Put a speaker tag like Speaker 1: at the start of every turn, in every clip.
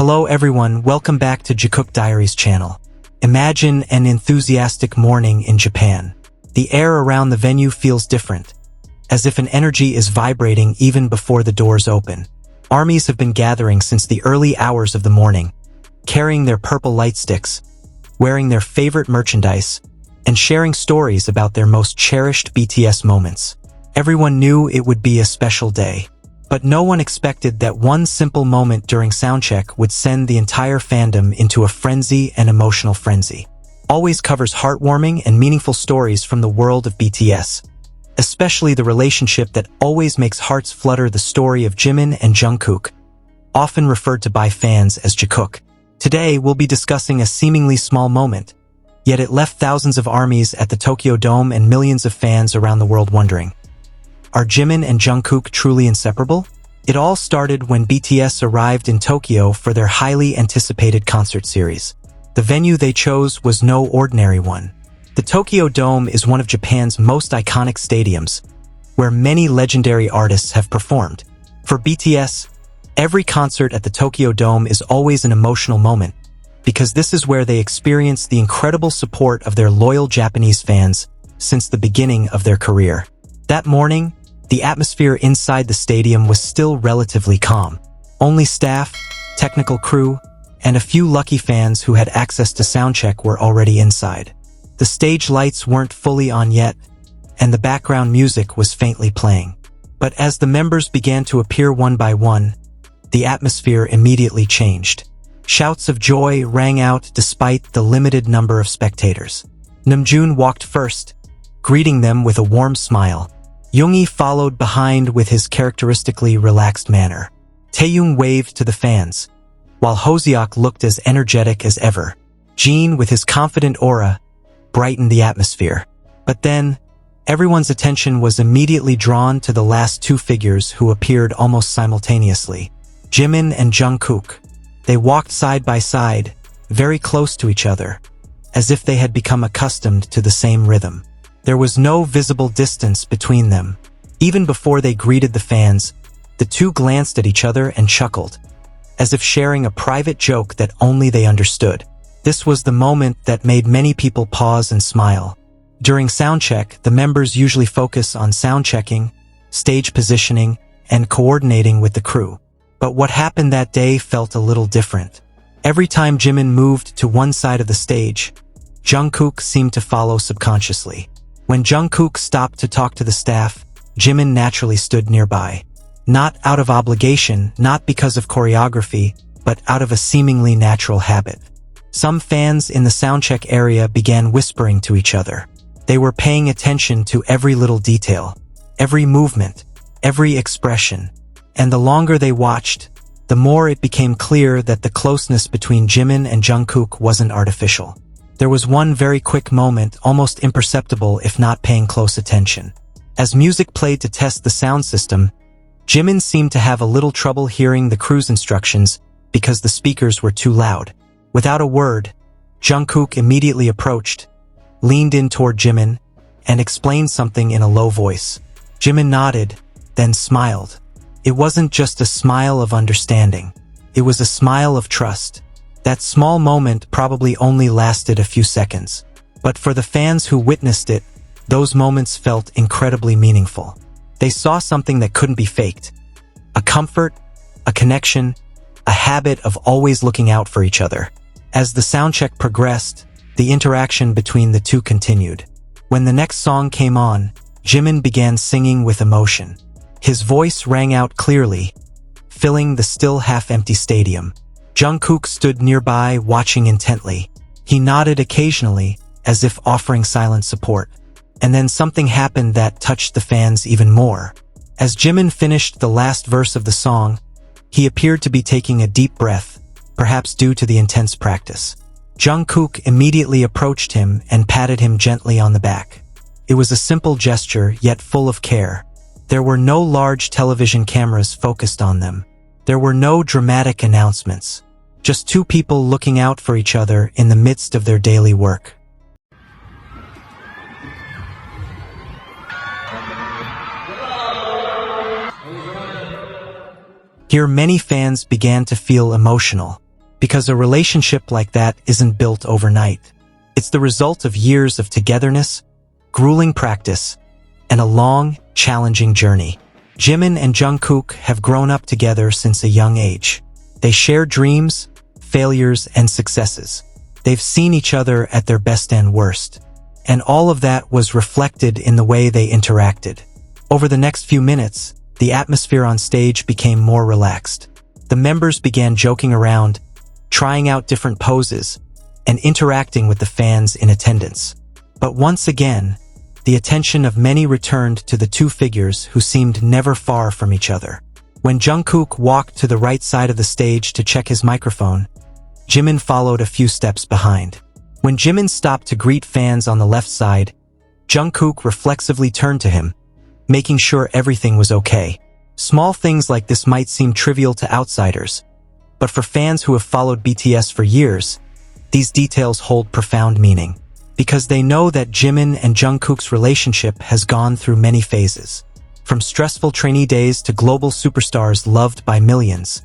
Speaker 1: Hello everyone, welcome back to Jikook Diaries channel. Imagine an enthusiastic morning in Japan. The air around the venue feels different, as if an energy is vibrating even before the doors open. Armies have been gathering since the early hours of the morning, carrying their purple light sticks, wearing their favorite merchandise, and sharing stories about their most cherished BTS moments. Everyone knew it would be a special day. But no one expected that one simple moment during Soundcheck would send the entire fandom into a frenzy and emotional frenzy. Always covers heartwarming and meaningful stories from the world of BTS, especially the relationship that always makes hearts flutter, the story of Jimin and Jungkook, often referred to by fans as Jikook. Today, we'll be discussing a seemingly small moment, yet it left thousands of armies at the Tokyo Dome and millions of fans around the world wondering, are Jimin and Jungkook truly inseparable? It all started when BTS arrived in Tokyo for their highly anticipated concert series. The venue they chose was no ordinary one. The Tokyo Dome is one of Japan's most iconic stadiums, where many legendary artists have performed. For BTS, every concert at the Tokyo Dome is always an emotional moment, because this is where they experience the incredible support of their loyal Japanese fans since the beginning of their career. That morning, the atmosphere inside the stadium was still relatively calm. Only staff, technical crew, and a few lucky fans who had access to Soundcheck were already inside. The stage lights weren't fully on yet, and the background music was faintly playing. But as the members began to appear one by one, the atmosphere immediately changed. Shouts of joy rang out despite the limited number of spectators. Namjoon walked first, greeting them with a warm smile. Yoongi followed behind with his characteristically relaxed manner. Taeyoung waved to the fans, while Hoseok looked as energetic as ever. Jeon, with his confident aura, brightened the atmosphere. But then, everyone's attention was immediately drawn to the last two figures who appeared almost simultaneously. Jimin and Jungkook. They walked side by side, very close to each other, as if they had become accustomed to the same rhythm. There was no visible distance between them. Even before they greeted the fans, the two glanced at each other and chuckled, as if sharing a private joke that only they understood. This was the moment that made many people pause and smile. During soundcheck, the members usually focus on soundchecking, stage positioning, and coordinating with the crew. But what happened that day felt a little different. Every time Jimin moved to one side of the stage, Jungkook seemed to follow subconsciously. When Jungkook stopped to talk to the staff, Jimin naturally stood nearby. Not out of obligation, not because of choreography, but out of a seemingly natural habit. Some fans in the soundcheck area began whispering to each other. They were paying attention to every little detail, every movement, every expression. And the longer they watched, the more it became clear that the closeness between Jimin and Jungkook wasn't artificial. There was one very quick moment, almost imperceptible if not paying close attention. As music played to test the sound system, Jimin seemed to have a little trouble hearing the crew's instructions because the speakers were too loud. Without a word, Jungkook immediately approached, leaned in toward Jimin, and explained something in a low voice. Jimin nodded, then smiled. It wasn't just a smile of understanding. It was a smile of trust. That small moment probably only lasted a few seconds. But for the fans who witnessed it, those moments felt incredibly meaningful. They saw something that couldn't be faked. A comfort, a connection, a habit of always looking out for each other. As the soundcheck progressed, the interaction between the two continued. When the next song came on, Jimin began singing with emotion. His voice rang out clearly, filling the still half-empty stadium. Jungkook stood nearby, watching intently. He nodded occasionally, as if offering silent support. And then something happened that touched the fans even more. As Jimin finished the last verse of the song, he appeared to be taking a deep breath, perhaps due to the intense practice. Jungkook immediately approached him and patted him gently on the back. It was a simple gesture, yet full of care. There were no large television cameras focused on them. There were no dramatic announcements. Just two people looking out for each other in the midst of their daily work. Here many fans began to feel emotional. because a relationship like that isn't built overnight. It's the result of years of togetherness, grueling practice, and a long, challenging journey. Jimin and Jungkook have grown up together since a young age. They share dreams, failures, and successes. They've seen each other at their best and worst. And all of that was reflected in the way they interacted. Over the next few minutes, the atmosphere on stage became more relaxed. The members began joking around, trying out different poses, and interacting with the fans in attendance. But once again, the attention of many returned to the two figures who seemed never far from each other. When Jungkook walked to the right side of the stage to check his microphone, Jimin followed a few steps behind. When Jimin stopped to greet fans on the left side, Jungkook reflexively turned to him, making sure everything was okay. Small things like this might seem trivial to outsiders, but for fans who have followed BTS for years, these details hold profound meaning, because they know that Jimin and Jungkook's relationship has gone through many phases. From stressful trainee days to global superstars loved by millions,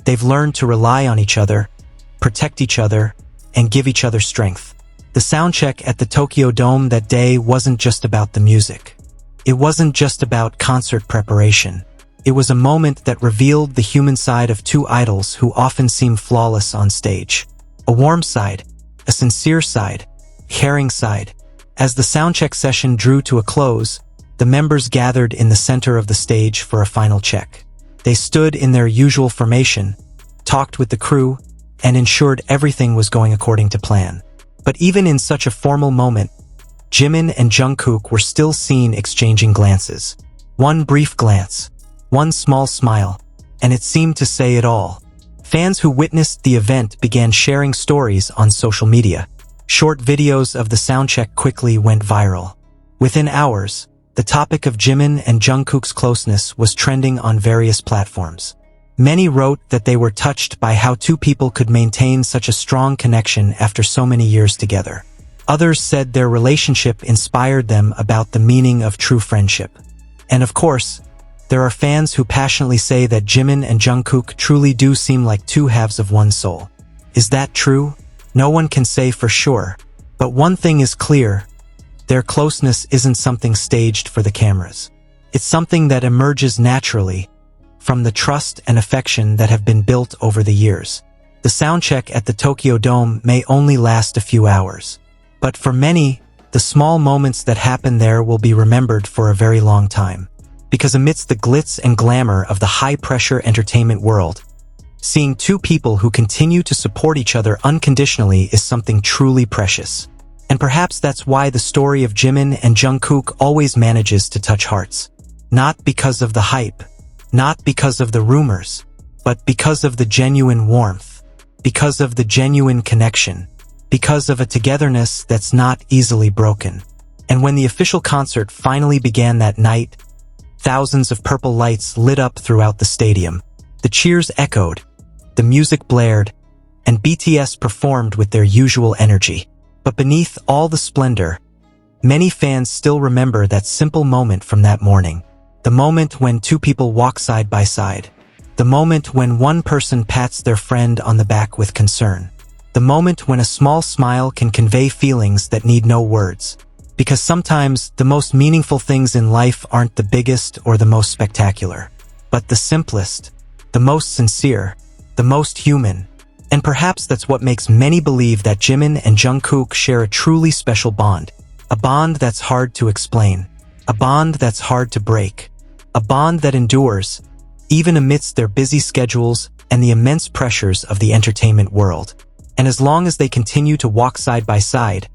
Speaker 1: they've learned to rely on each other, protect each other, and give each other strength. The soundcheck at the Tokyo Dome that day wasn't just about the music. It wasn't just about concert preparation. It was a moment that revealed the human side of two idols who often seem flawless on stage. A warm side, a sincere side, caring side. As the soundcheck session drew to a close, the members gathered in the center of the stage for a final check. They stood in their usual formation, talked with the crew, and ensured everything was going according to plan. But even in such a formal moment, Jimin and Jungkook were still seen exchanging glances. One brief glance, one small smile, and it seemed to say it all. Fans who witnessed the event began sharing stories on social media. Short videos of the soundcheck quickly went viral. Within hours, the topic of Jimin and Jungkook's closeness was trending on various platforms. Many wrote that they were touched by how two people could maintain such a strong connection after so many years together. Others said their relationship inspired them about the meaning of true friendship. And of course, there are fans who passionately say that Jimin and Jungkook truly do seem like two halves of one soul. Is that true? No one can say for sure. But one thing is clear: their closeness isn't something staged for the cameras. It's something that emerges naturally from the trust and affection that have been built over the years. The soundcheck at the Tokyo Dome may only last a few hours. But for many, the small moments that happen there will be remembered for a very long time. Because amidst the glitz and glamour of the high-pressure entertainment world, seeing two people who continue to support each other unconditionally is something truly precious. And perhaps that's why the story of Jimin and Jungkook always manages to touch hearts. Not because of the hype, not because of the rumors, but because of the genuine warmth, because of the genuine connection, because of a togetherness that's not easily broken. And when the official concert finally began that night, thousands of purple lights lit up throughout the stadium. The cheers echoed, the music blared, and BTS performed with their usual energy. But beneath all the splendor, many fans still remember that simple moment from that morning. The moment when two people walk side by side. The moment when one person pats their friend on the back with concern. The moment when a small smile can convey feelings that need no words. Because sometimes the most meaningful things in life aren't the biggest or the most spectacular, but the simplest, the most sincere, the most human. And perhaps that's what makes many believe that Jimin and Jungkook share a truly special bond. A bond that's hard to explain. A bond that's hard to break. A bond that endures, even amidst their busy schedules and the immense pressures of the entertainment world. And as long as they continue to walk side by side,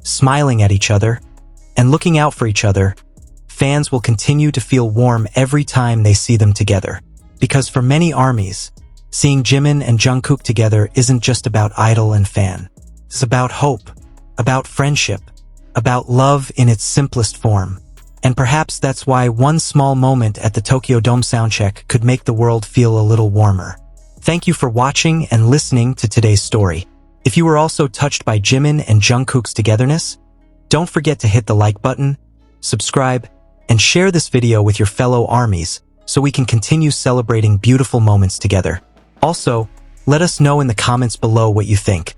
Speaker 1: smiling at each other, and looking out for each other, fans will continue to feel warm every time they see them together. Because for many ARMYs, seeing Jimin and Jungkook together isn't just about idol and fan. It's about hope, about friendship, about love in its simplest form. And perhaps that's why one small moment at the Tokyo Dome soundcheck could make the world feel a little warmer. Thank you for watching and listening to today's story. If you were also touched by Jimin and Jungkook's togetherness, don't forget to hit the like button, subscribe, and share this video with your fellow ARMYs so we can continue celebrating beautiful moments together. Also, Let us know in the comments below what you think.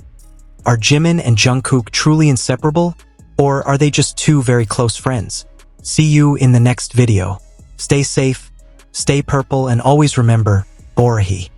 Speaker 1: Are Jimin and Jungkook truly inseparable, or are they just two very close friends? See you in the next video. Stay safe, stay purple, and always remember, Borahi.